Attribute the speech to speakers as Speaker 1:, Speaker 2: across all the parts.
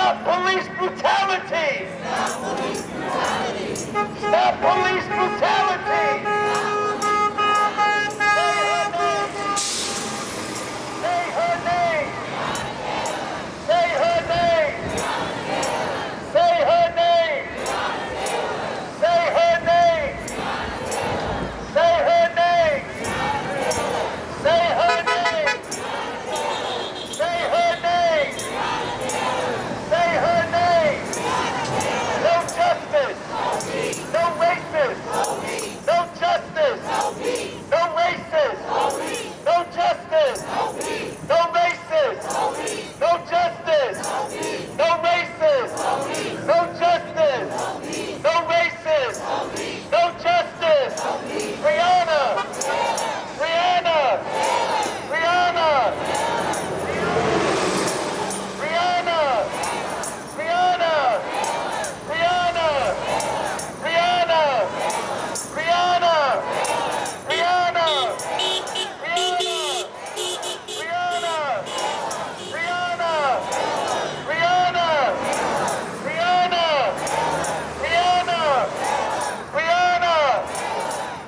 Speaker 1: Stop police brutality! Stop police brutality! Say her name! Say her name! Say her name! Say her name! Say her name! Say her name! Say her name! Say her name! No justice! No racist! No justice! No racist! No justice! No racist! No justice! No racist! No justice! No racist! No justice! Rihanna! Rihanna! Rihanna! Rihanna! Rihanna! Rihanna! Rihanna! Rihanna! Rihanna! Rihanna! Rihanna! Rihanna! Rihanna! Rihanna! Rihanna!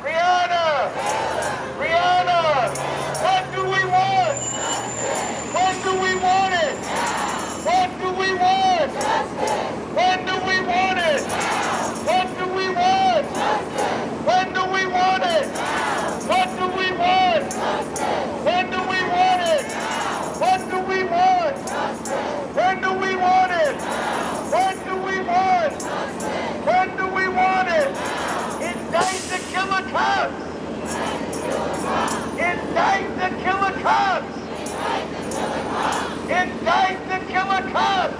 Speaker 1: Rihanna! Rihanna! What do we want? When do we want it? What do we want? When do we want it? What do we want? When do we want it? What do we want? When do we want it? What do we want? When do we want it? What do we want? When do we want it? Indict the killer cops! Indict the killer cops! Indict the killer cops!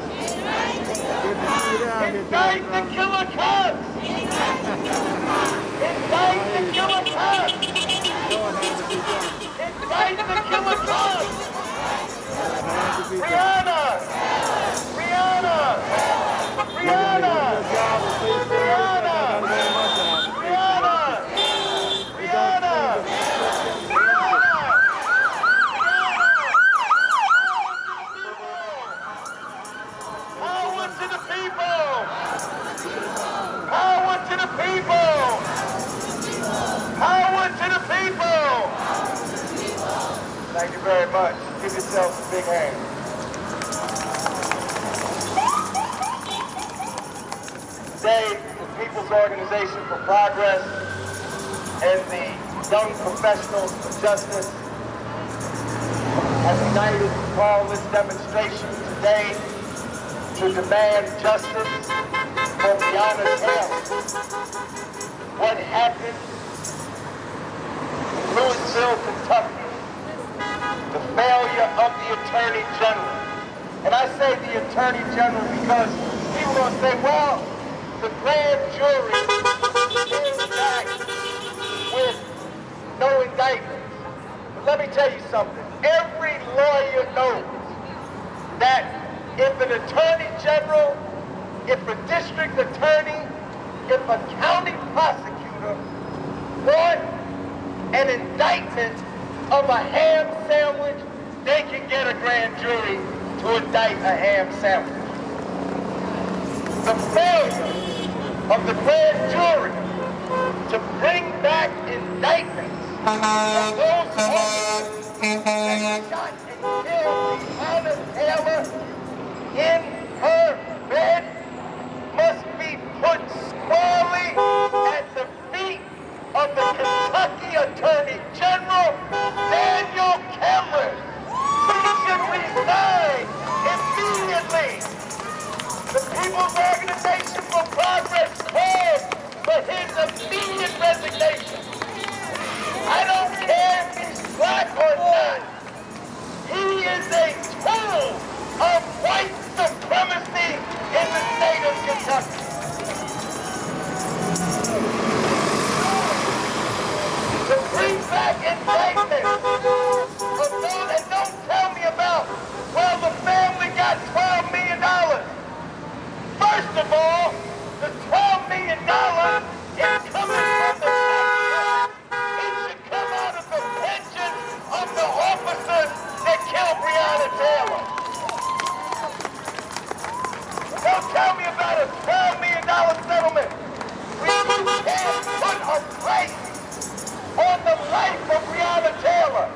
Speaker 1: Indict the killer cops! Indict the killer cops! Indict the killer cops! Rihanna! Rihanna! Rihanna! Rihanna! Rihanna! Rihanna! Power to the people! Power to the people! Power to the people! Thank you very much. Give yourselves a big hand. Today, the People's Organization for Progress and the Young Professionals for Justice have united to call this demonstration today to demand justice for Breonna Taylor. What happened in Louisville, Kentucky, the failure of the Attorney General. And I say the Attorney General because people are going to say, well, the grand jury came back with no indictments. But let me tell you something. Every lawyer knows that if an Attorney General, if a district attorney, if a county prosecutor want an indictment of a ham sandwich, they can get a grand jury to indict a ham sandwich. The failure of the grand jury to bring back indictments of those officers that shot and killed Breonna Taylor in her bed must be put squarely at the feet of the Kentucky Attorney General, Daniel Cameron. He should resign immediately. The People's Organization for Progress calls for his immediate resignation. I don't care if he's black or not. He is a tool of white supremacy. Don't tell me about a $12 million settlement. We can't put a price on the life of Breonna Taylor.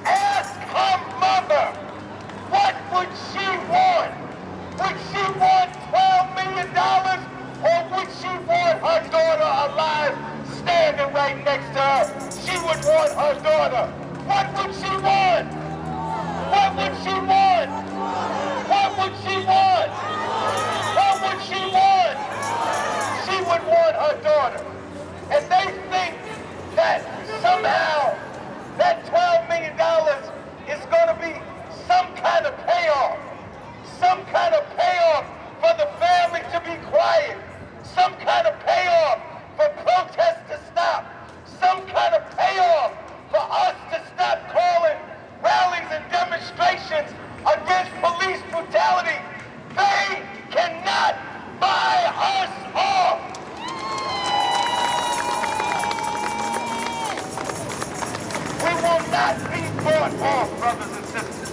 Speaker 1: Ask her mother, what would she want? Would she want $12 million or would she want her daughter alive standing right next to her? She would want her daughter. What would she want? What would she want? What would she want? What would she want? She would want her daughter. And they think that somehow that $12 million is going to be some kind of payoff. Some kind of payoff for the family to be quiet. Some kind of payoff for protests to stop. Some kind of payoff for us to stop calling rallies and demonstrations against police brutality. They cannot buy us off. We will not be bought off, brothers and sisters.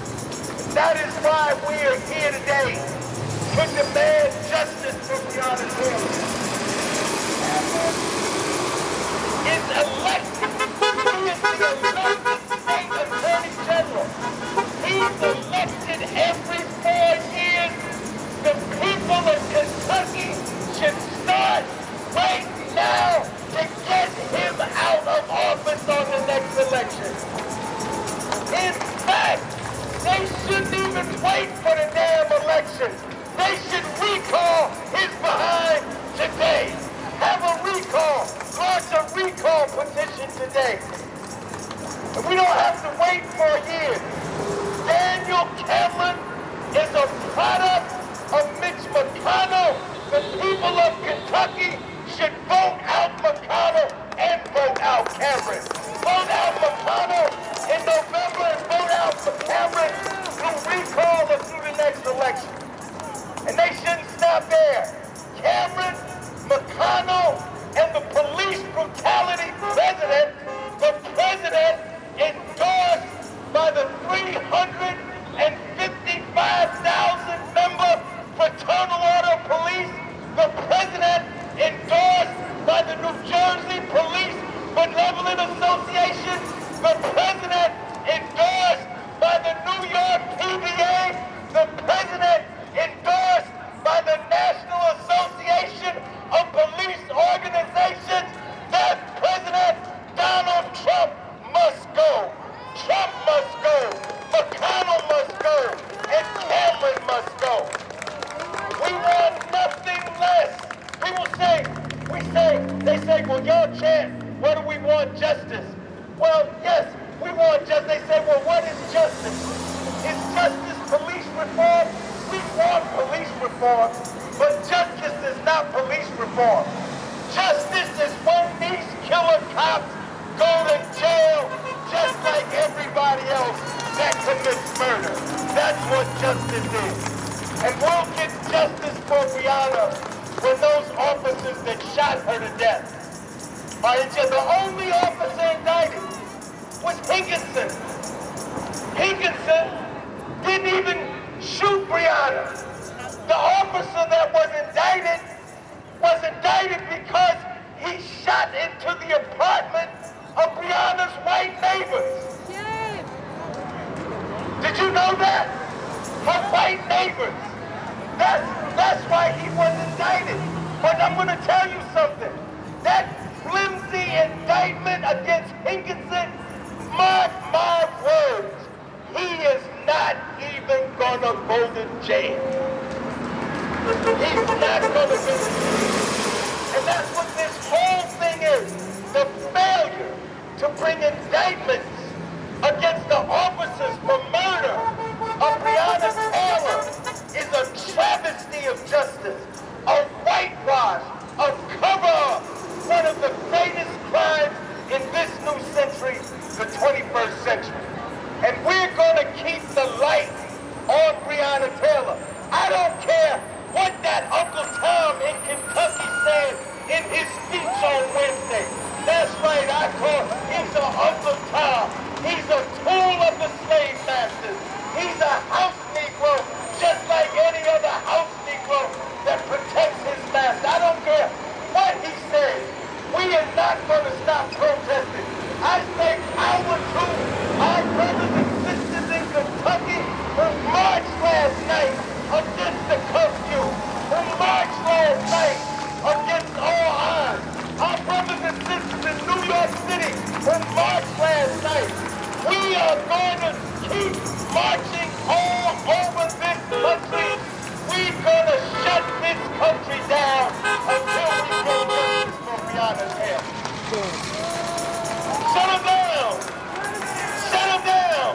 Speaker 1: That is why we are here today to demand justice for Breonna Taylor. Is elected. He is the elected state attorney general. He's elected every 4 years. The people of Kentucky should start right now to get him out of office on the next election. In fact, they shouldn't even wait for the damn election. They should recall his behind today. Have a recall. Launch a recall petition today. And we don't have to wait for a year. Daniel Cameron is a product of Mitch McConnell. The people of Kentucky should vote out McConnell and vote out Cameron. Vote out McConnell in November and vote out for Cameron through recall or through the next election. And they shouldn't stop there. Cameron, McConnell, and the police brutality president, the president endorsed by the 355,000 member Fraternal Order of Police, the president endorsed by the New Jersey Police Benevolent Association, the president endorsed by the New York PBA, the president endorsed by the National Association of Police Organizations. That President Donald Trump must go. Trump must go. McConnell must go. And Cameron must go. We want nothing less. People they say, well, y'all chant, what do we want? Justice. Well, yes, we want justice. They say, well, what is justice? Is justice police reform? We want police reform, but justice is not police reform. Justice is when these killer cops go to jail just like everybody else that commits murder. That's what justice is. And we'll get justice for Breonna when those officers that shot her to death are in jail. The only officer indicted was Higginson. Higginson didn't even shoot Breonna. The officer that was indicted because he shot into the apartment of Breonna's white neighbors. Yay. Did you know that? Her white neighbors. That's why he was indicted. But I'm going to tell you something. That flimsy indictment against Higginson, mark my words, he is not even going to go to jail. He's not going to go to jail. And that's what this whole thing is. The failure to bring indictments against the officers for murder of Breonna Taylor is a travesty of justice, a whitewash, a cover-up, one of the greatest crimes in this new century, the 21st century. And we're going to keep the light on Breonna Taylor. I don't care what that Uncle Tom in Kentucky said in his speech on Wednesday. That's right, he's an Uncle Tom. He's a tool of the slave master. are going to keep marching all over this country. We're going to shut this country down until we get justice for Breonna Taylor. Shut them down! Shut them down!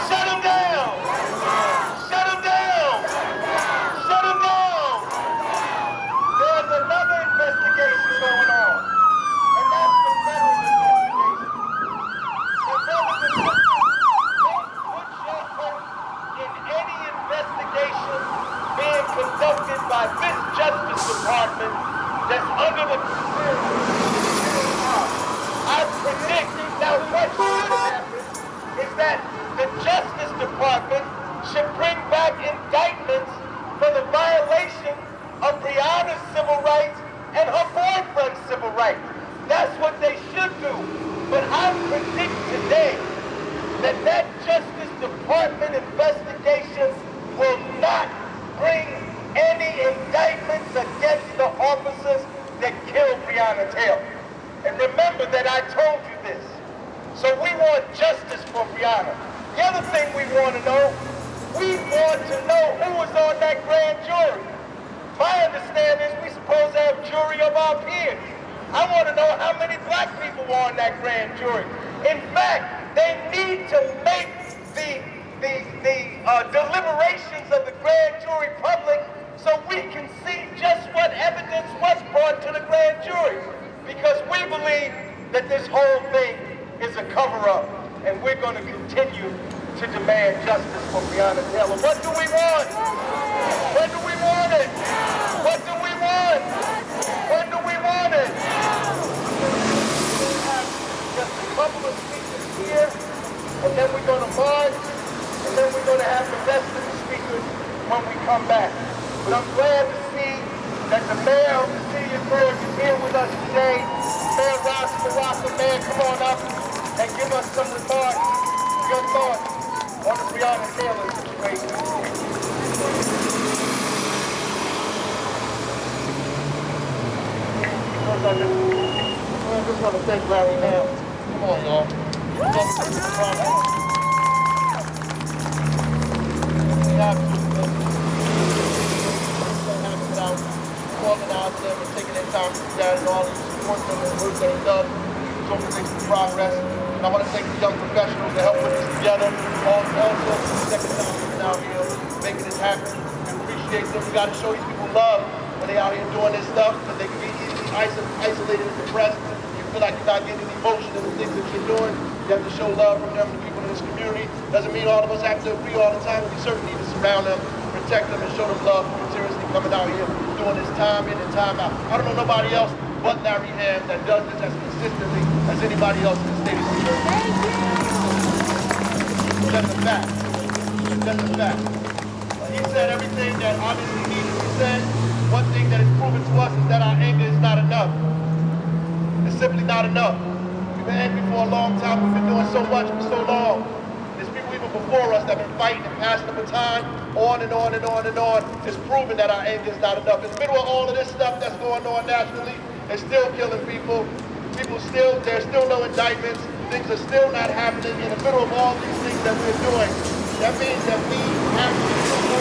Speaker 1: Shut them down! Shut them down! Shut them down! There's another investigation going on, and that's the federal investigation. The brothers and sisters, don't put your hope in any investigation being conducted by this Justice Department that's under the I predict now what should happen is that the Justice Department should bring back indictments for the violation of Breonna's civil rights and her boyfriend's civil rights. That's what they should do. But I predict today that that Justice Department investigation will not bring any indictments against the officers that killed Breonna Taylor. And remember that I told you this. So we want justice for Breonna. The other thing we want to know who was on that grand jury. My understanding is we're supposed to have jury of our peers. I want to know how many black people were on that grand jury. In fact, they need to make the deliberations of the grand jury public so we can see just what evidence was brought to the grand jury. Because we believe that this whole thing is a cover-up, and we're going to continue to demand justice for Breonna Taylor. What do we want? When do we want it? What do we want? When do we want it? We have just a couple of speakers here, and then we're going to march, and then we're going to have the rest of the speakers when we come back. But I'm glad to see that the mayor of the city of Newark is here with us today. Mayor Ross Baraka, Mayor, come on up and give us some remarks, your thoughts on the Breonna Taylor situation. First, I just want to thank Larry Hamm. Come on, y'all. Organize them and taking their time to do that and all the support them and the work that he does to make some progress. And I want to thank the young professionals that help put this together. Also, for the second time coming out here, making this happen. We appreciate them. We got to show these people love when they're out here doing this stuff, because they can be easily isolated and depressed. You feel like you're not getting the emotion of the things that you're doing. You have to show love from them to people in this community. Doesn't mean all of us have to agree all the time, but we certainly need to surround them, protect them, and show them love for seriously coming out here doing this time in and time out. I don't know nobody else but Larry Hamm that does this as consistently as anybody else in the state of New Jersey. That's a fact. That's a fact. He said everything that obviously needs to be said. One thing that is proven to us is that our anger is not enough. It's simply not enough. We've been angry for a long time. We've been doing so much for so long. There's people even before us that have been fighting and passing the baton on and on and on and on. It's proven that our anger is not enough. In the middle of all of this stuff that's going on nationally, they're still killing people. There's still no indictments. Things are still not happening. In the middle of all these things that we're doing, that means that we have to do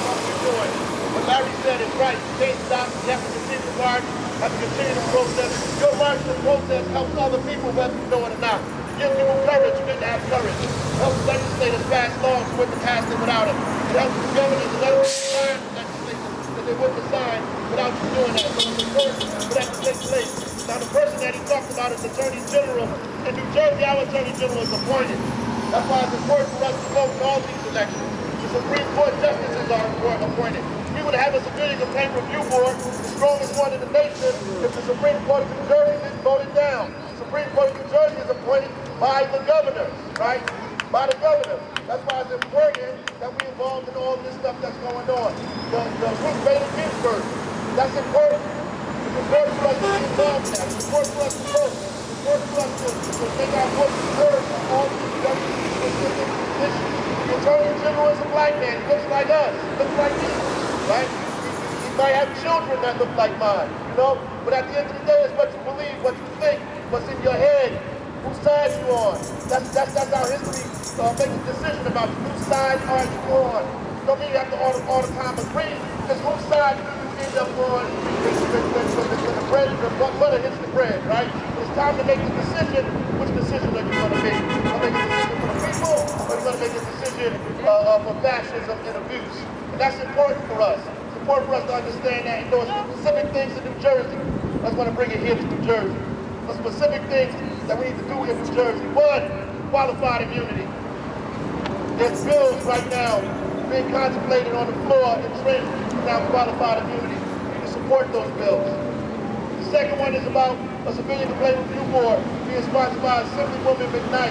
Speaker 1: what we're doing. What Larry said is right. You can't stop. You have to continue to march. You have to continue to protest. Your march and protest helps other people, whether you know it or not. Give people courage, you didn't have courage. It helps legislators pass laws who wouldn't have passed them without it. It helps the governors and others sign legislation that they wouldn't have signed without you doing that. So it's important for that to take place. Now the person that he talked about is Attorney General. In New Jersey, our Attorney General is appointed. That's why it's important for us to vote in all these elections. The Supreme Court justices are appointed. We would have a civilian complaint review board, the strongest one in the nation, if the Supreme Court of New Jersey didn't vote it down. The Supreme Court of New Jersey is appointed by the governors, right? By the governors. That's why it's important that we involved in all this stuff that's going on. The Ruth Bader Ginsburg, that's important. It's important for us to be involved in that. It's important for us to vote. It's important for us to make our voices heard on all these specific issues. The Attorney General is a black man. He looks like us. He looks like me, right? He might have children that look like mine, you know? But at the end of the day, it's what you believe, what you think, what's in your head. Whose side you on? That's our history makes a decision about whose side are you on. Don't mean you have to all the time agree, because whose side do you end up on when the butter hits the bread, right? It's time to make the decision. Which decision are you going to make? Are you going to make a decision for the people, or are you going to make a decision for fascism and abuse? And that's important for us. It's important for us to understand that and know specific things in New Jersey. I just want to bring it here to New Jersey. The specific things that we need to do in New Jersey. One, qualified immunity. There's bills right now being contemplated on the floor and trimmed now qualified immunity. We need to support those bills. The second one is about a civilian complaint review board being sponsored by Assemblywoman McKnight.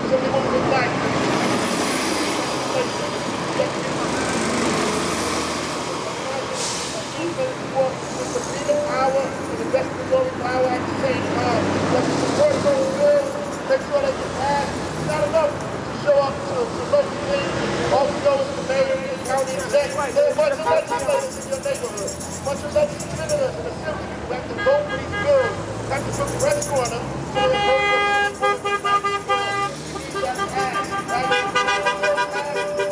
Speaker 1: Assemblywoman McKnight. With the freedom power and investigatory power at the same time. Let's support those bills, make sure they get passed. It's not enough to show up to local things. All we know is the mayor and the county exec. There are a bunch of legislators in your neighborhood. A bunch of legislators and assembly people have to vote for these bills. Have to put pressure on them so they vote for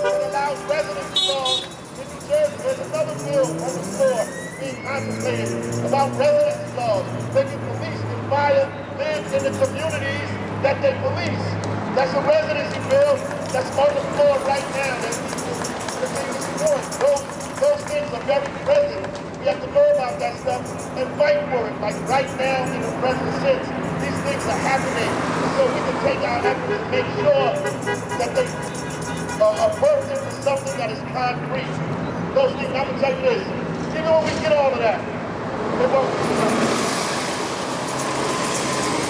Speaker 1: it allows residents laws in New Jersey. There's another bill on the floor being contemplated about residency laws, making police and fire live in the communities that they police. That's a residency bill that's on the floor right now that we continue to support. Those things are very present. We have to know about that stuff and fight for it. Like right now in the present sense, these things are happening. So we can take our efforts to make sure that they are birthed into something that is concrete. Those things, I'm going to tell you this. Even when we get all of that, it won't be enough.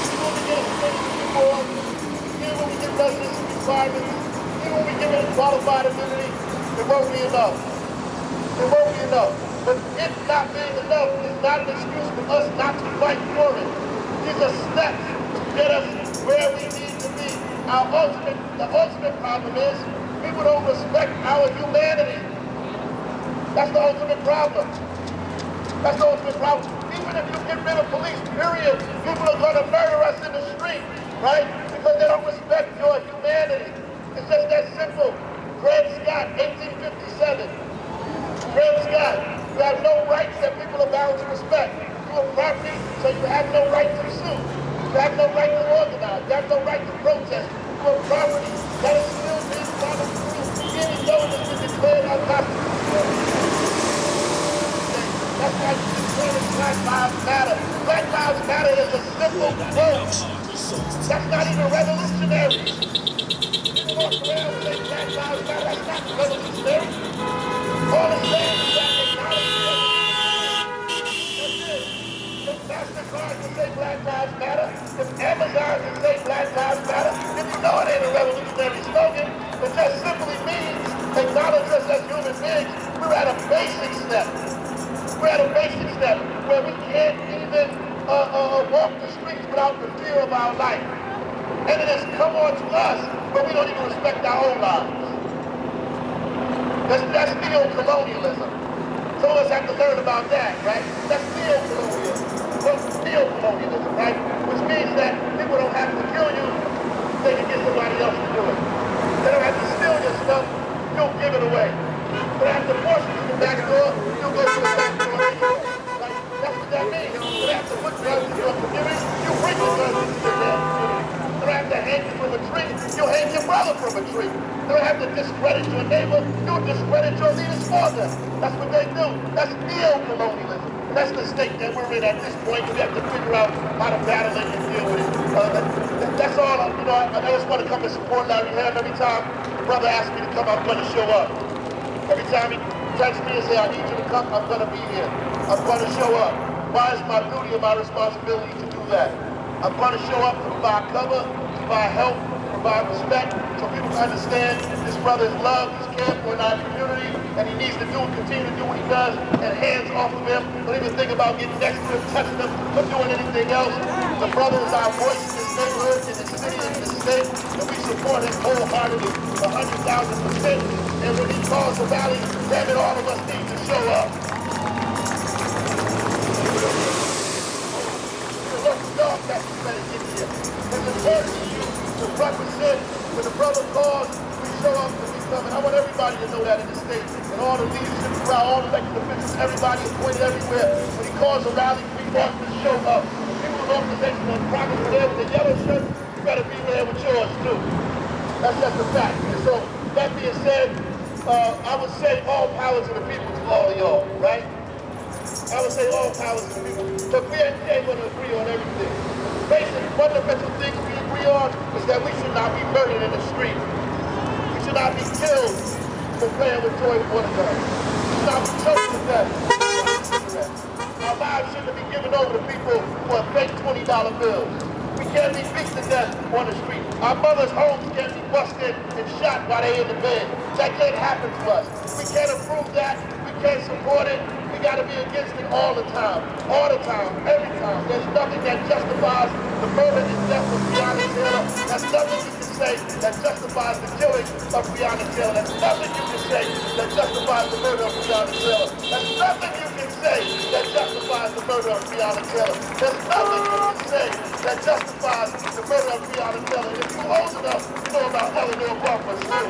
Speaker 1: Even when we get a state board, even when we get residency requirements, even when we give it qualified immunity, it won't be enough. It won't be enough. But it not being enough is not an excuse for us not to fight for it. These are steps to get us where we need to be. The ultimate problem is people don't respect our humanity. That's the ultimate problem. That's the ultimate problem. Even if you get rid of police, period, people are going to murder us in the street, right? Because they don't respect your humanity. It's just that simple. Dred Scott, 1857. Dred Scott, you have no rights that people are bound to respect. You are property, so you have no right to sue. You have no right to organize. You have no right to protest. You are property that is still being followed through, even though it has been declared unconstitutional. That's why you declare Black Lives Matter. Black Lives Matter is a simple word. That's not even revolutionary. People walk around and say Black Lives Matter. That's not revolutionary. All it's saying is that if MasterCard can say Black Lives Matter, if Amazon can say Black Lives Matter, then you know it ain't a revolutionary slogan. It just simply means acknowledge us as human beings. We're at a basic step. We're at a basic step where we can't even walk the streets without the fear of our life. And it has come on to us where we don't even respect our own lives. That's neo-colonialism. Some of us have to learn about that, right? That's neo-colonialism. Neo-colonialism, right? Which means that people don't have to kill you, they can get somebody else to do it. They don't have to steal your stuff, you'll give it away. They don't have to force you to the back door, you'll go to the back door anyway. Like, that's what that means. They don't have to put guns in your community, you bring the guns into your damn community. They don't have to hang you from a tree, you'll hang your brother from a tree. They don't have to discredit your neighbor, you'll discredit your leaders for them. That's what they do. That's neo-colonialism. That's the state that we're in at this point. We have to figure out how to battle it and deal with it. That's all. I just want to come and support Larry Hamm. Every time the brother asks me to come, I'm going to show up. Every time he texts me and says, I need you to come, I'm going to be here. I'm going to show up. Why is my duty and my responsibility to do that? I'm going to show up to provide cover, to provide help, provide respect, so people can understand this brother is loved, he's cared for in our community, and he needs to continue to do what he does, and hands off of him. Don't even think about getting next to him, touching him, or doing anything else. The brother is our voice in this neighborhood, in this city, in this state, and we support him wholeheartedly, 100,000%. And when he calls the rally, damn it, all of us need to show up. Look, dog, that's better get here. urging you to represent. When the brother calls, we show up and we come. And I want everybody to know that in the state. And all the leadership throughout, all the elected officials, everybody appointed everywhere. When he calls a rally, we want to show up. People with organizations and progress are there with the yellow shirt, you better be there with yours too. That's just a fact. And so, that being said, I would say all power to the people to all of y'all, right? I would say all power to the people. But we ain't going to agree on everything. Basic fundamental things we agree on is that we should not be murdered in the street. We should not be killed for playing with toy water guns. We should not be choked to death for cigarettes. Our lives shouldn't be given over to people for fake $20 bills. We can't be beat to death on the street. Our mothers' homes can't be busted and shot while they're in the bed. That can't happen to us. We can't approve that. We can't support it. We got to be against it all the time, every time. There's nothing that justifies the murder and death of Breonna Taylor. There's nothing you can say that justifies the killing of Breonna Taylor. There's nothing you can say that justifies the murder of Breonna Taylor. There's nothing you can say that justifies the murder of Breonna Taylor. There's nothing you can say that justifies the murder of Breonna Taylor. If you're old enough, you know about Eleanor Bumpers too.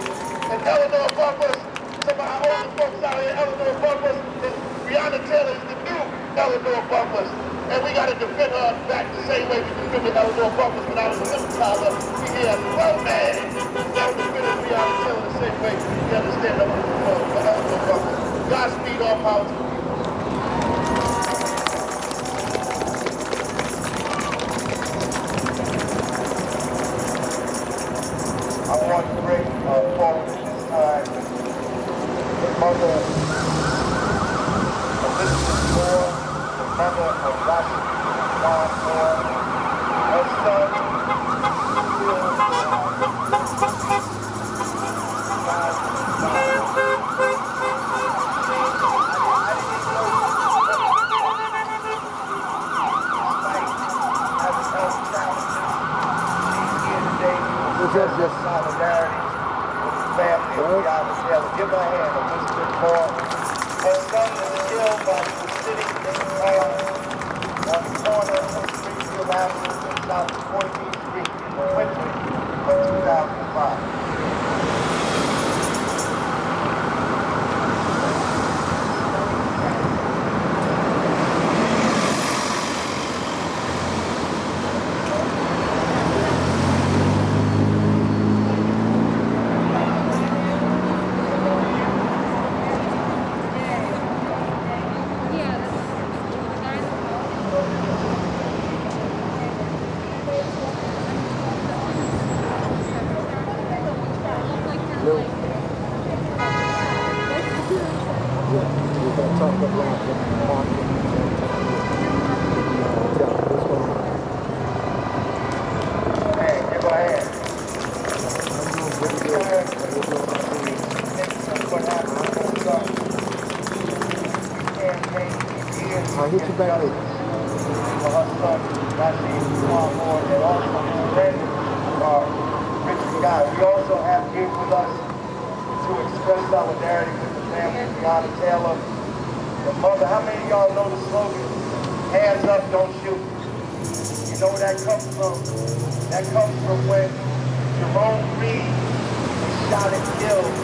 Speaker 1: And Eleanor Bumpers, some of our older folks out here, Eleanor Bumpers, Breonna Taylor is the new Eleanor Bumpers. And we got to defend her back the same way we defended Eleanor Bumpers when I was a little child. We hear, well, man, we got to defend Breonna Taylor the same way we understand for Eleanor Bumpers. Godspeed, all power to the people. I want to bring forward at this time the mother of Elizabeth Moore, the mother of Rashid John Moore, her son, just solidarity with the family of Breonna Taylor. Give her a hand, Elizabeth Moore. Her son was killed while he was sitting in the car on the corner of Springfield Avenue and South 14th Street in the winter of 2005.
Speaker 2: I'll hit you back later.
Speaker 1: For her son, Rashid John Moore, and also his friend, Richard Guy. We also have here with us to express solidarity with the family of Breonna Taylor. The mother, how many of y'all know the slogan, hands up, don't shoot? You know where that comes from? That comes from when Jerome Reed was shot and killed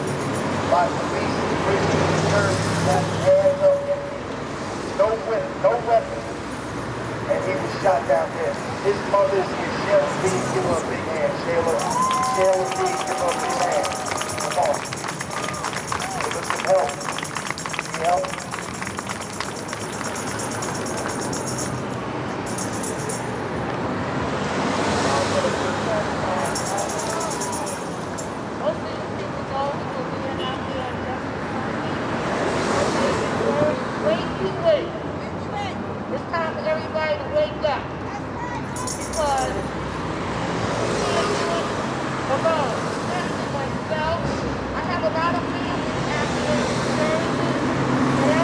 Speaker 1: by police in Richmond, New Jersey. That hands up, no whip, no weapon. And he was shot down there. His mother's here, Shayla Reed, give her a big hand. Shayla Reed, give her a big hand. Come on. Give us some help. Need help?
Speaker 3: Most of these people go because we're out here on justice. Way too late. It's time for everybody to wake up. Because we can't do it alone. Especially myself. I have a lot of family after the services.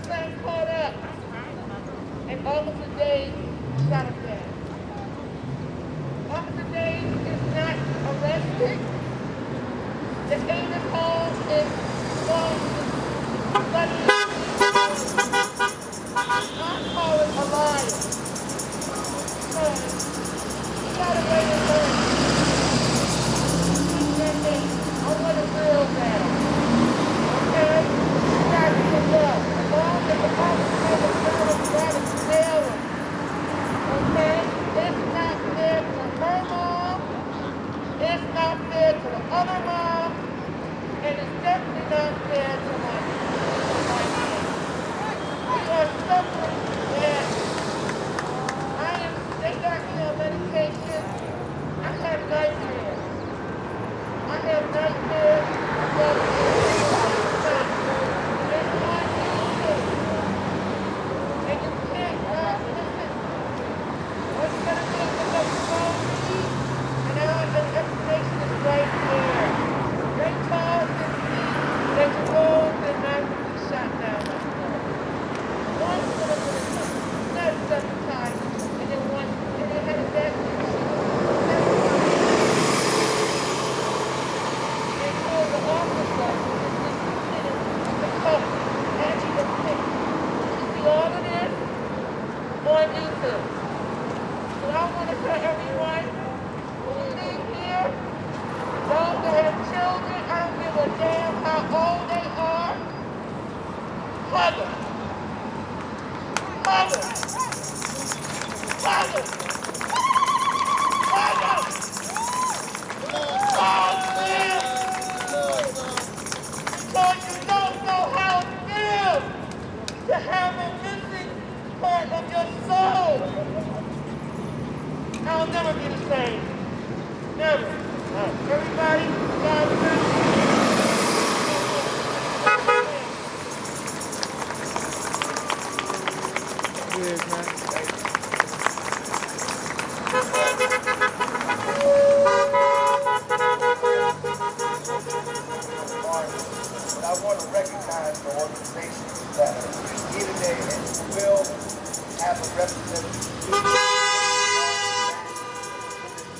Speaker 3: everything caught up. And Officer Dave shot him down. Officer Dave is not arrested. The Hamm Hall is going to study. I call it a liar. Because he got away with murder. I want a real battle. Okay? You got to know. As long as the officer is going to try to jail him. Okay? It's not fair to her mom. It's not fair to the other mom. And it's definitely not fair to my kid. We are suffering bad. They got me on medication. I have nightmares. I have nightmares about it's on YouTube. And you can't listen. What's going to make the next phone me? And now the explanation is right there. They told me that you told them not to be shot down like that. Once for the minute, not 7 times, and then once, and they had a bad picture. They told the officer to come and she was sick. You see all of this on YouTube. So I want to tell everyone, when you leave here, those that have children, I don't give a damn how old they are, hug them. Hug them. Hug them. Hug them. Hug them. Because you don't know how it feels to have a missing part of your soul. I'll never be the same. Never. Everybody, God bless you.
Speaker 2: Cheers, man.
Speaker 1: But I want to recognize the organizations that are here today and will have a representative in this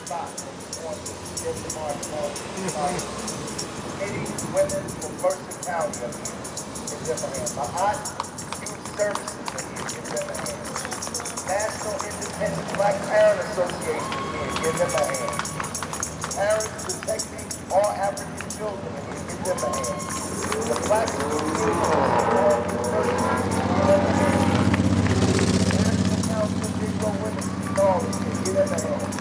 Speaker 1: spot on the march on any women from Mercer County up here in their hands. My aunt, youth services are here in their hands. National Independent Black Parent Association here, give them a hand. Parents protecting all African children here, give them a hand. The Black Community National Council of Negro Women, give them a hand.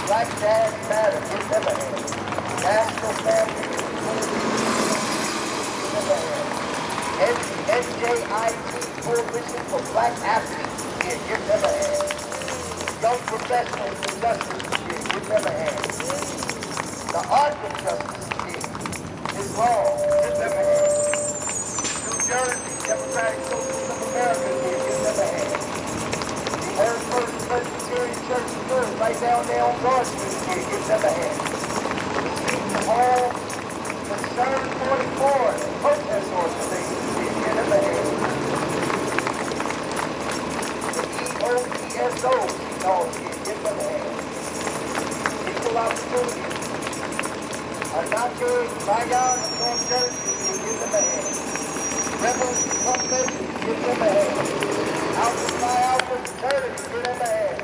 Speaker 1: Black Dads Matter, give them a hand. National Family Unity, give them a hand. NJIT Coalition for Black Athletes, here, give them a hand. Young Professionals for Justice, here, give them a hand. The Art of Justice, here, is law, give them a hand. New Jersey Democratic Socialists of America, here, give them a hand. The Harrisburg Presbyterian Church of Earth, right down there on Broad Street, here, give them a hand. All the Concern 44 protest organizations, here, give them a hand. The EOPSO, give them a hand. Equal Opportunity. Anake, Bayan, of North Jersey, give them a hand. Rebels, Convention, give them a hand. Alpha Phi Alpha Fraternity, give them a hand.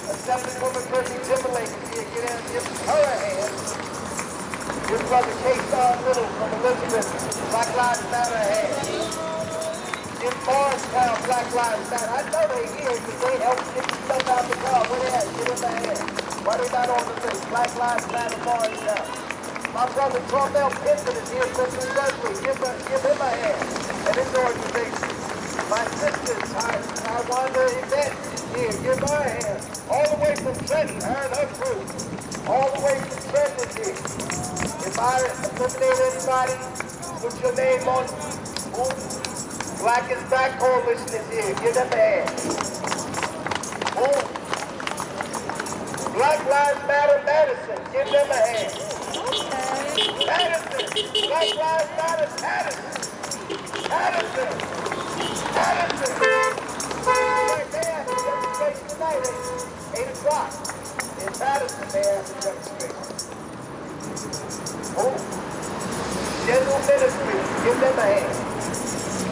Speaker 1: Assemblywoman Kirby Timberlake, give her a hand. Your brother K-Star Little from Elizabeth, Black Lives Matter a hand. In Morristown, Black Lives Matter. I know they here because they help get the stuff out the car. Where they at? Give them a hand. Why they not on the list? Black Lives Matter Morristown. My brother Carmel Pinson is here from New Berkeley. Give him a hand. And his organization. My sister, Taiwanda Yvette, is here. Give her a hand. All the way from Trenton, her and her crew. All the way from Trenton is here. If I eliminate anybody, put your name on Black is Black Coalition is here. Give them a hand. Black Lives Matter Madison. Give them a hand. Patterson. Black Lives Matter. Patterson. Patterson. Patterson. Right there, the demonstration tonight at 8 o'clock. In Patterson, they have the demonstration. Oh. General Ministry, give them a hand.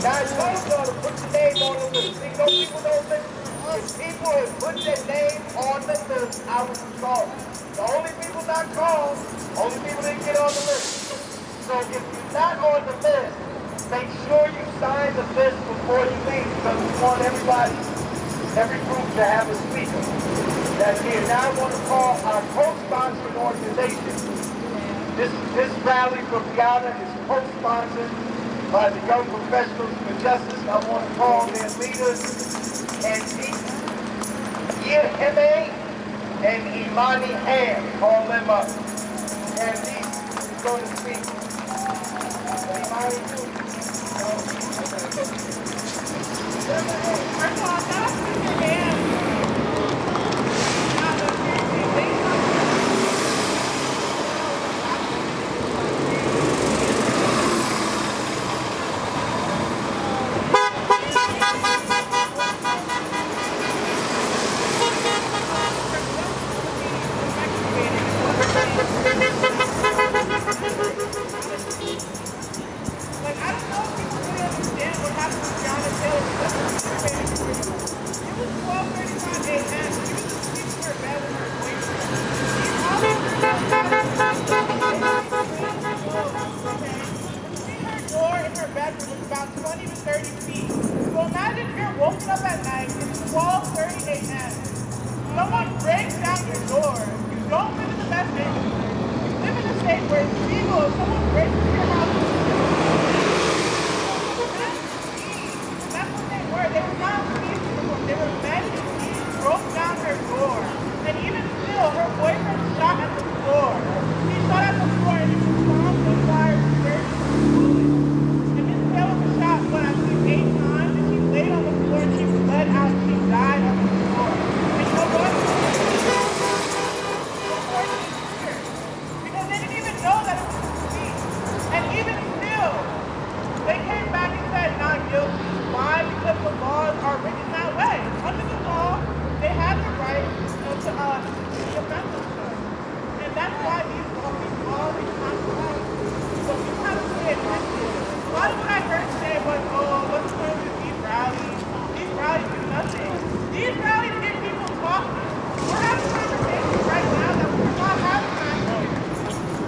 Speaker 1: Now I told y'all to put your name on the list. See, those people don't listen. If people have put their name on the list, I was called. The only people not called, only people that get on the list. So if you're not on the list, make sure you sign the list before you leave, because we want everybody, every group to have a speaker. That's here. Now I want to call our co-sponsoring organization. This rally from Guyana is co-sponsored by the Young Professionals for Justice. I want to call their leaders, Hamm and Hamm. Call them up. And these is going to speak. Imani too.
Speaker 3: First of all, shout out to your band. Like, I don't know if people really understand what happened to Breonna Taylor. It was 12:35 a.m. She was asleep in her bed with her boyfriend. These officers between her door and her bedroom was about 20 to 30 feet. So imagine if you're woken up at night, it's 12:30 a.m. Someone breaks down your door. You don't live in the best neighborhood. You live in a state where it's legal if someone breaks into your house. That's what they were. They were not police uniform. They were men and police broke down her door. And even still, her boyfriend shot at the floor. He shot at the floor and he was bombed with fire to bullets. And Miss Taylor was shot, what, I think 8 times, and she laid on the floor and she bled out and she died on the floor. And you know what? Because they didn't even know that it was police. And even still, they came back and said not guilty. Why? Because the laws are written that way. Under the law, they have the right to defend themselves. And that's why these laws are consequences. So we have to pay attention. A lot of what I heard today was, oh, what's the point of these rallies? These rallies do nothing. These rallies get people talking. We're having conversations right now that we're not having last year.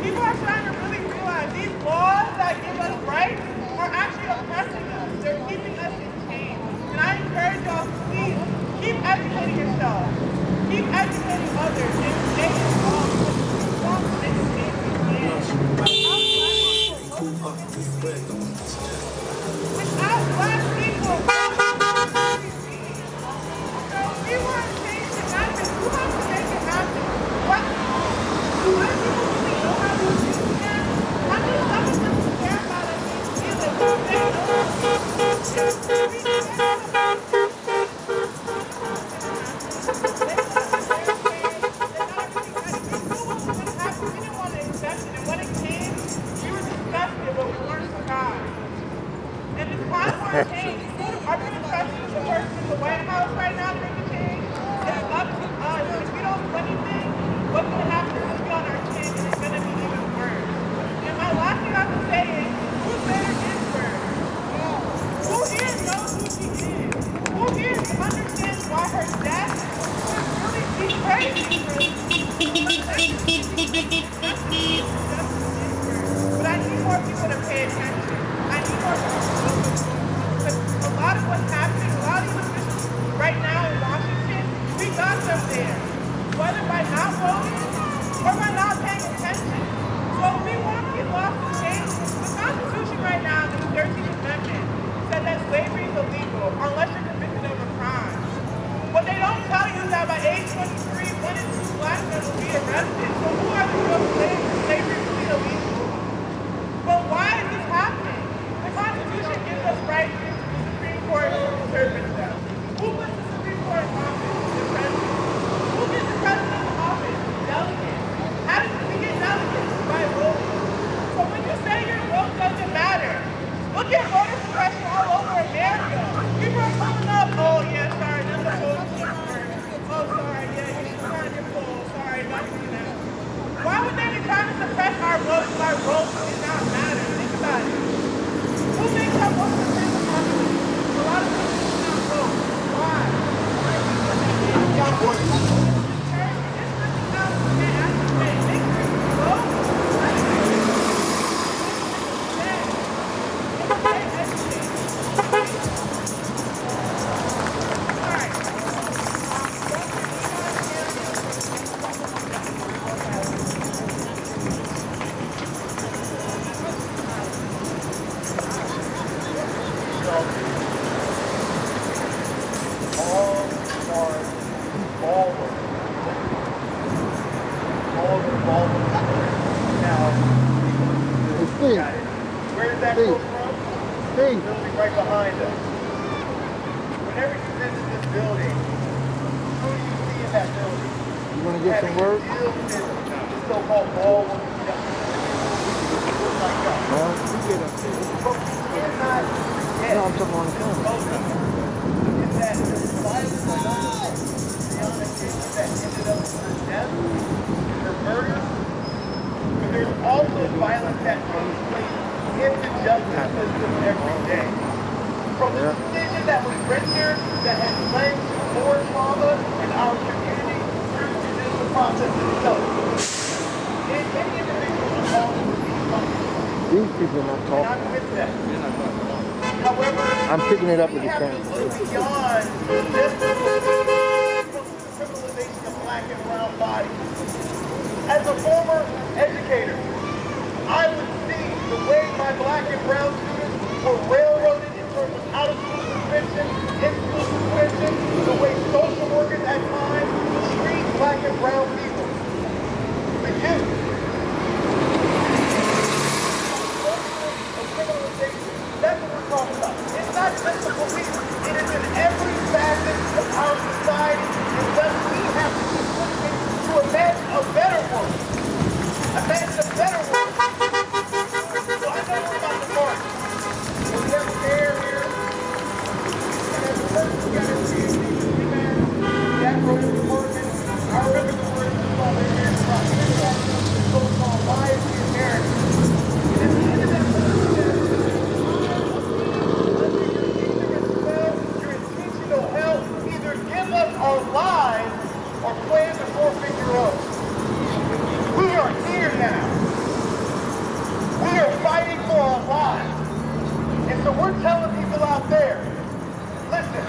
Speaker 3: People are starting to really realize these laws that give us rights are actually oppressing us. They're keeping us in chains. And I encourage y'all to please keep educating yourself. Keep educating others and stay involved. It's wrong to make a change. Without black people, so we want change to happen. Who has to make it happen? What? Do white people really know how to do that? I mean, some of them who care about us feel that they know how to do change. Our administration is the person in the White House right now making change. It's up to us. If we don't do anything, what's going to happen is we'll be on our chin and it's going to be even worse. And my last thing I have to say is, Ruth Bader Ginsburg. Who here knows who she is? Who here understands why her death was really betrayed? But I need more people to pay attention. I need more people to focus. A lot of what's happening, a lot of these officials right now get voter suppression all over America. People are coming up, oh yeah, sorry, that's a vote. Oh, sorry, yeah, you should find your poll. Sorry, not doing that. Why would they be trying to suppress our votes if our votes do not matter? Think about it. Who thinks our votes are the population? A lot of people do not vote. Why?
Speaker 1: Where's that quote from? The building right behind us. Whenever you visit this building, who do you see in that building?
Speaker 2: You want to get some work?
Speaker 1: This so-called ballroom.
Speaker 2: Well, you get up there. No, I'm talking on the phone.
Speaker 1: Is that violence that ended up with her death, her murder? But there's also violence that takes place in the justice system every day. From the decision that was rendered that has led to more trauma in our community through the judicial process itself. And any individual involved with these functions.
Speaker 2: These people are not
Speaker 1: And
Speaker 2: talking.
Speaker 1: I'm with that. However,
Speaker 2: I'm picking it up with
Speaker 1: we
Speaker 2: the
Speaker 1: have
Speaker 2: camera.
Speaker 1: to look beyond just the criminalization of black and brown bodies. As a former educator, I would see the way my black and brown students were railroaded in terms of out-of-school suspension, in-school suspension, the way social workers at times treat black and brown people. The youth. That's what we're talking about. It's not just the police. It is in every facet of our society, and thus we have to keep pushing to imagine a better world. Imagine a better world. So I know we're about to march. We have a mayor here, and as a person who got into the man, that road is working. I remember the words of the other here about the so-called lives of the Americans. And at the end of that, either give us our lives or plan to forfeit your own. We are here now. We are fighting for our lives. And so we're telling people out there, listen,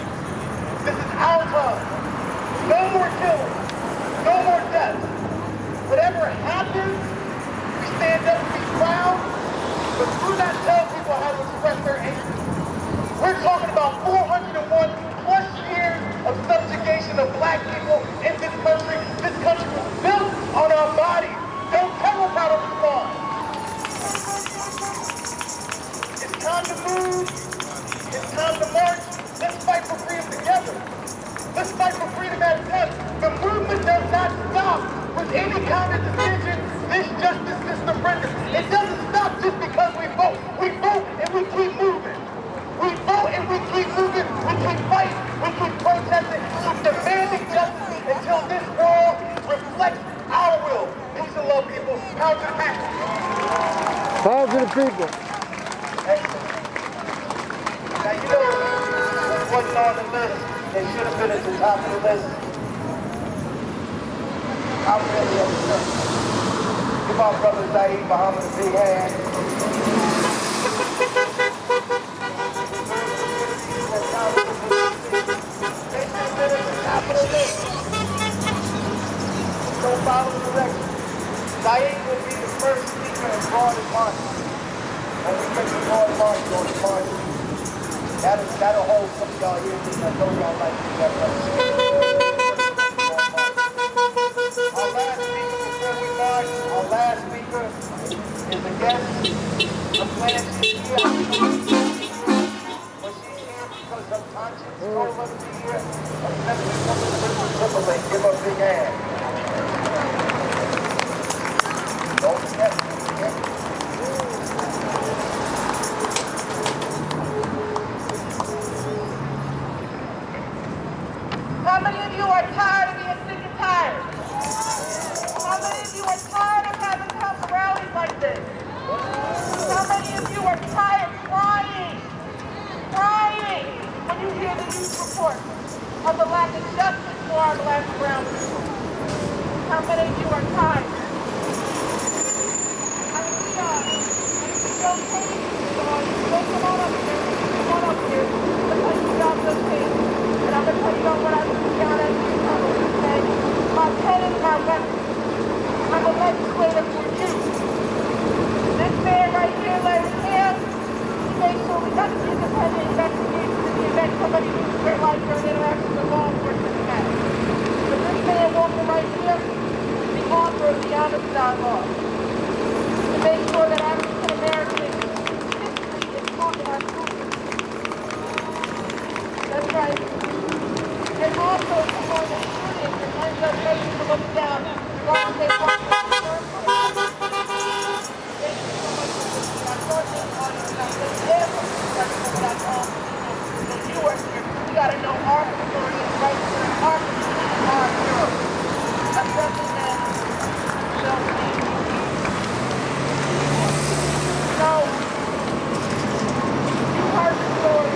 Speaker 1: this is our time. No more killing. No more death. Whatever happens, we stand up and be proud, but do not tell people how to express their anger. We're talking about 401 plus years of subjugation of black people in this country. This country was built on our bodies. Don't tell us how to respond. It's time to move. It's time to march. Let's fight for freedom together. Let's fight for freedom at once. The movement does not stop with any kind of decision this justice system renders. It doesn't stop just because we vote. We vote and we keep moving. We vote and we keep moving, we keep fighting, we keep protesting, keep demanding justice until this world reflects our will. Peace and love, people. Power to the people.
Speaker 2: Power to the people.
Speaker 1: Excellent. Now you know what wasn't on the list and should have been at the top of the list. I'm really upset. Give our brother Zaid Muhammad a big hand. Don't follow the directions. Zaid will be the first speaker in broad march. When we make the broad march on the march, that'll hold some of y'all here because I know y'all like to do that. Our last speaker before we march, our last speaker is a guest. I'm glad she's here. But she's here because her conscience told her to be here. Give her a big hand. Don't forget.
Speaker 3: How many of you are tired of being sick and tired? How many of you are tired of having to come to rallies like this? How many of you are tired crying when you hear the news reports of the lack of justice for our black and brown people? How many of you are tired? I mean, we are. Don't take it easy on you. Don't come on up here. Come on up here. I'm going to tell you about those things. And I'm going to tell you about what I do down at the tunnel. Okay? My pen is my weapon. I'm a legislator for you. This man right here, Larry Hamm, he made sure we got the independent investigation in the event somebody loses their life during interaction with law enforcement had. But this man walking right here is the author of the Amistad Law. To make sure that African Americans history is taught in our schools. That's right. And also to warn the students and unjust races to look down while they walk in the door. Thank you so much for listening. I thought this audience got this everyone.com. And you are here. We got to know our story and right here. Our community, our heroes. That's represent self-made. So, you heard the story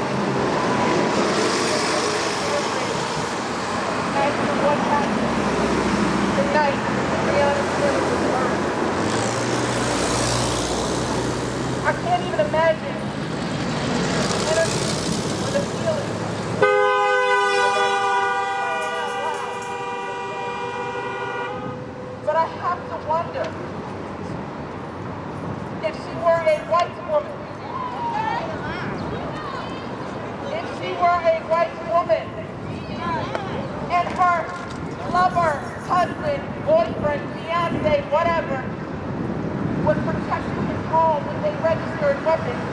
Speaker 3: as to what happened the night Breonna Taylor was murdered. I can't even imagine the energy or the feeling. But I have to wonder if she were a white woman. If she were a white woman and her lover, husband, boyfriend, fiance, whatever, was protecting his home when they registered weapons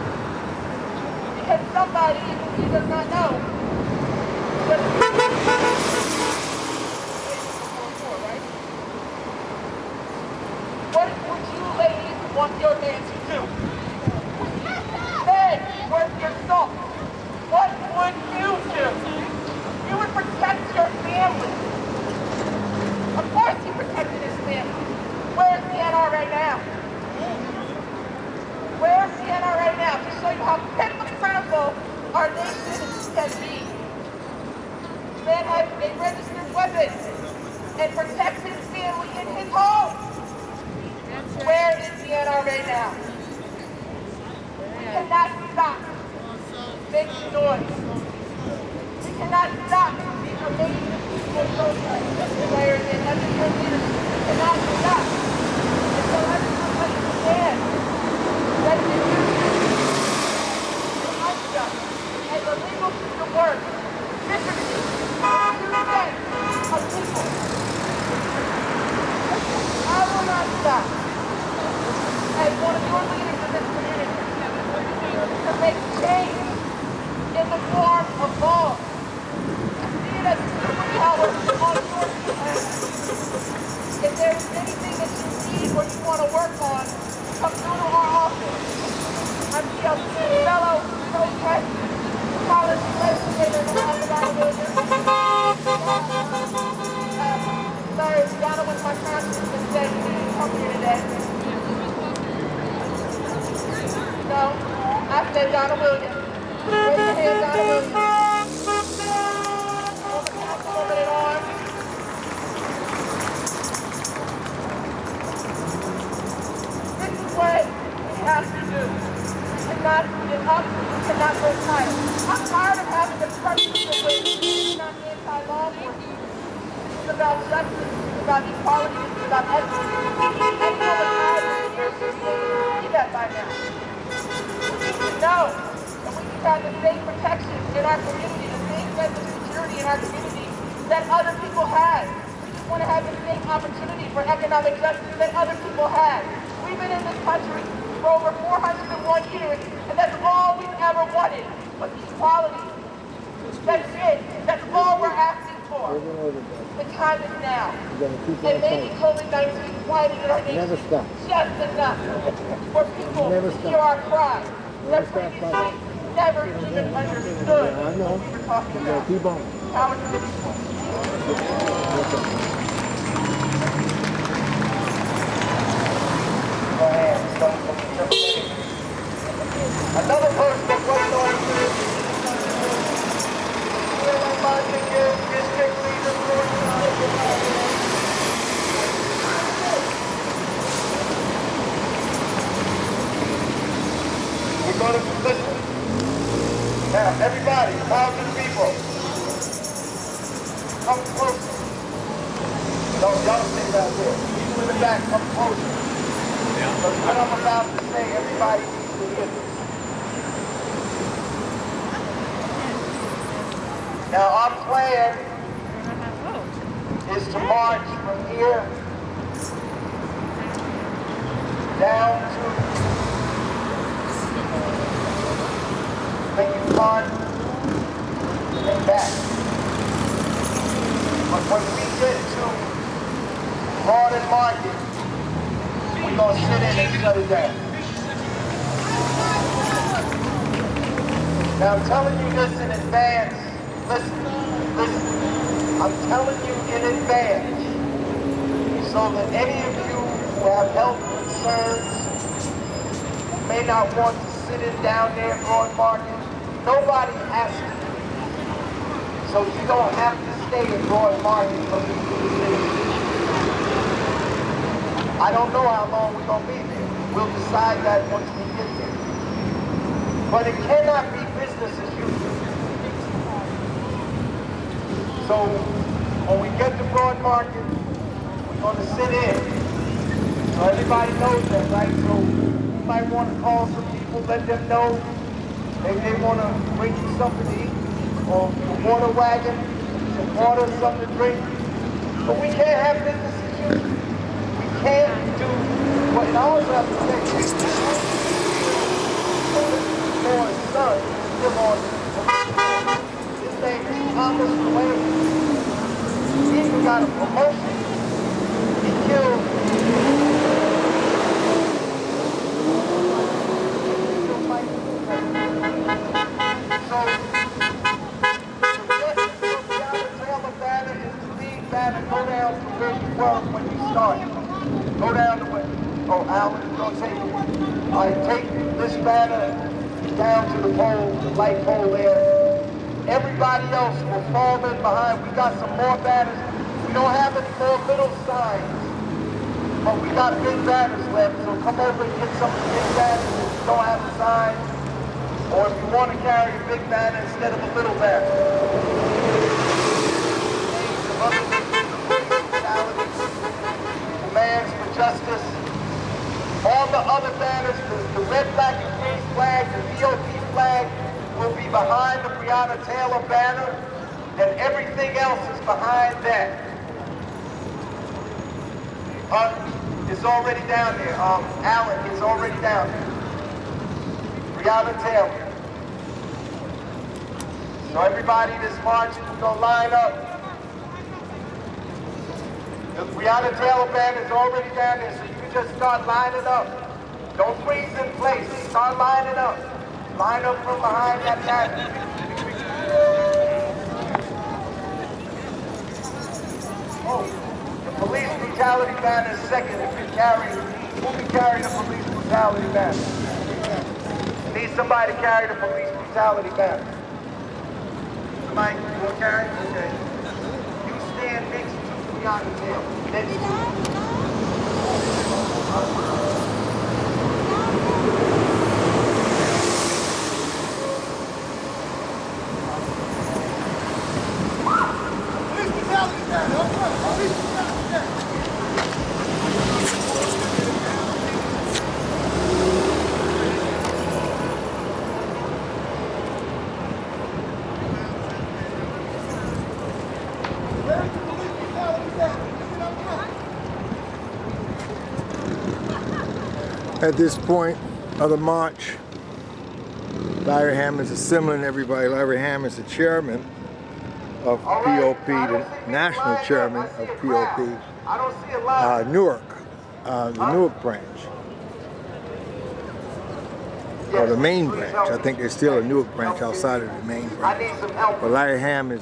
Speaker 3: because somebody he does not know just right? What would you ladies want your man to do? Say, where's your salt? What would you do? You would protect your family. Of course he protected his family. Where's the NRA now? Where's the NRA now? To show you how hypocritical our nation can be. Man has a registered weapon and protects his family in his home. Where is the NRA now? We cannot stop making noise. We cannot stop these amazing people protesting players and other your leaders. We cannot stop. And so everyone understands that the unjust and the legal system works differently from 2% of people. I will not stop as one of your leaders in this community to make change in the form of law. See it as a superpower on your behalf. If there's anything that you need or you want to work on, come through to our office. I'm the fellow protest policy legislator in Donna Williams. Sorry, Donna was my congressman today. She didn't come here today. No, I said Donna Williams. Raise your hand, Donna Williams. Former councilwoman at arms. This is what we have to do. We cannot give up. We cannot go tired. I'm tired of having the president with me not anti-law enforcement. This is about justice. This is about equality. This is about equity. I know the tired of years to see that by now. We need to know that we can have the same protections in our community, the same sense of security in our community that other people have. We just want to have the same opportunity for economic justice that other people have. We've been in this country for over 401 years, and that's all we've ever wanted was equality. That's it. That's all we're asking for. The time is now. And maybe COVID-19 quieted our nation just enough for people to hear our cry that previously never even understood what we were talking about.
Speaker 2: Keep on.
Speaker 1: How many people? Go ahead. Another person that wasn't on this. District leader for we're going to listen. Now, everybody, thousands of people, come closer. No, y'all stay right there. People in the back, come closer. Because what I'm about to say, everybody needs to hear this. Now, our plan is to march from here down to Lincoln Park and back. But when we get to Gordon Market, we're going to sit in and shut it down. Now, I'm telling you this in advance. Listen. I'm telling you in advance so that any of you who have health concerns may not want to sit in down there in Gordon Market. Nobody has to. So you don't have to stay in Gordon Market from the city. I don't know how long we're going to be there. We'll decide that once we get there. But it cannot be business as usual. So when we get to Broad Market, we're going to sit in. So everybody knows that, right? So you might want to call some people, let them know. Maybe they want to bring you something to eat, or a water wagon, some water, something to drink. But we can't have business as usual. We can't do what I always have to say. Lord's son is still on his name is Thomas Wayne. He even got a promotion. He killed so Banner, go down to where you were when you started. Go down to where, oh, Alan is going to take it. All right, take this banner down to the pole, the light pole there. Everybody else will fall in behind. We got some more banners. We don't have any more little signs, but we got big banners left, so come over and get some of the big banners if you don't have a sign, or if you want to carry a big banner instead of a little banner. Demands for justice. All the other banners, the red, black, and green flag, the BOP flag, will be behind the Breonna Taylor banner, and everything else is behind that. It's already down there. Alan is already down there. Breonna Taylor. So everybody that's marching is going to line up. The Breonna Taylor banner is already down there, so you can just start lining up. Don't freeze in place. Start lining up. Line up from behind that banner. Oh, the police brutality banner is second. If you carry, who can carry the police brutality banner? Need somebody to carry the police brutality banner. Somebody will carry? Okay. You stand next to Breonna Taylor. Next to police brutality banner. Up front. Police brutality banner.
Speaker 2: At this point of the march, Larry Hamm is assembling everybody. Larry Hamm is the chairman of POP, the national chairman of POP, Newark, the Newark branch, or the main branch. I think there's still a Newark branch outside of the main branch. But Larry Hamm is